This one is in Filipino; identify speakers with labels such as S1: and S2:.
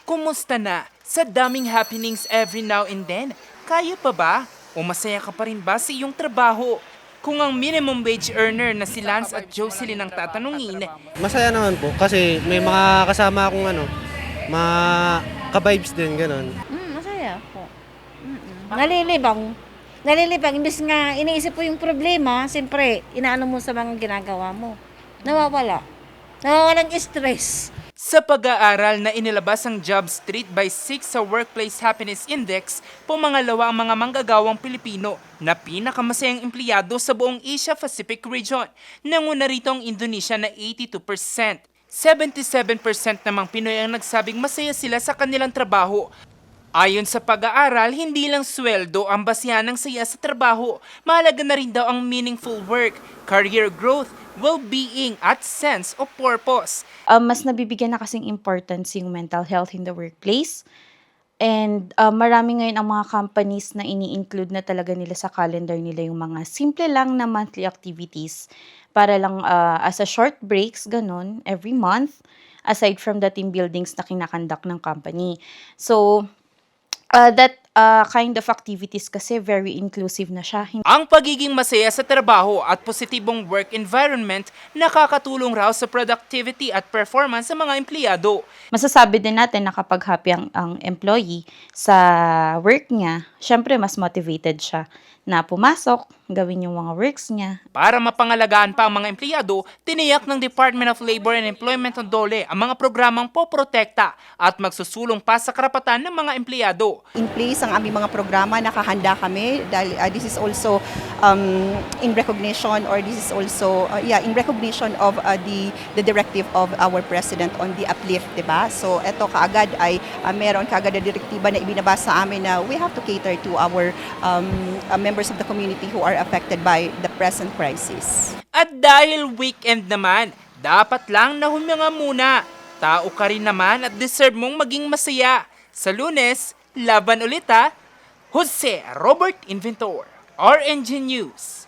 S1: Kumusta na? Sa daming happenings every now and then, kaya pa ba? O masaya ka pa rin ba sa iyong trabaho? Kung ang minimum wage earner na si Lance at Jocelyn ang tatanungin,
S2: Masaya naman po kasi may mga kasama akong mga ka-vibes din, gano'n.
S3: Masaya po. Nalilibang. Nalilibang. Imbis nga iniisip po yung problema, siyempre, inaano mo sa mga ginagawa mo. Nawawala. Nawawalang stress.
S1: sa pag-aaral na inilabas ang Job Street by 6 sa Workplace Happiness Index, pumangalawa ang mga manggagawang Pilipino na pinakamasayang empleyado sa buong Asia-Pacific region. Nanguna rito ang Indonesia na 82%. 77% namang Pinoy ang nagsabing masaya sila sa kanilang trabaho. Ayon sa pag-aaral, hindi lang sweldo ang basihan ng saya sa trabaho. Mahalaga na rin daw ang meaningful work, career growth, well-being at sense of purpose.
S4: Mas nabibigyan na kasing importance yung mental health in the workplace. And marami ngayon ang mga companies na ini-include na talaga nila sa calendar nila yung mga simple lang na monthly activities para lang as a short breaks, ganun, every month, aside from the team buildings na kinakandak ng company. So, that kind of activities kasi very inclusive na siya.
S1: Ang pagiging masaya sa trabaho at positibong work environment nakakatulong raw sa productivity at performance sa mga empleyado.
S4: Masasabi din natin na kapag happy ang employee sa work niya, syempre mas motivated siya na pumasok, gawin yung mga works niya.
S1: Para mapangalagaan pa ang mga empleyado, tiniyak ng Department of Labor and Employment ng DOLE ang mga programang poprotekta at magsusulong pa sa karapatan ng mga empleyado.
S5: In place ang aming mga programa, nakahanda kami dahil this is also in recognition or this is also in recognition of the directive of our president on the uplift, di ba? So ito kaagad ay meron kaagad na direktiba na ibinabasa sa amin na we have to cater to our members of the community who are affected by the present crisis.
S1: At dahil weekend naman, dapat lang na huminga muna. Tao ka rin naman at deserve mong maging masaya. Sa Lunes, laban ulit ha. Jose Robert Inventor, RNG News.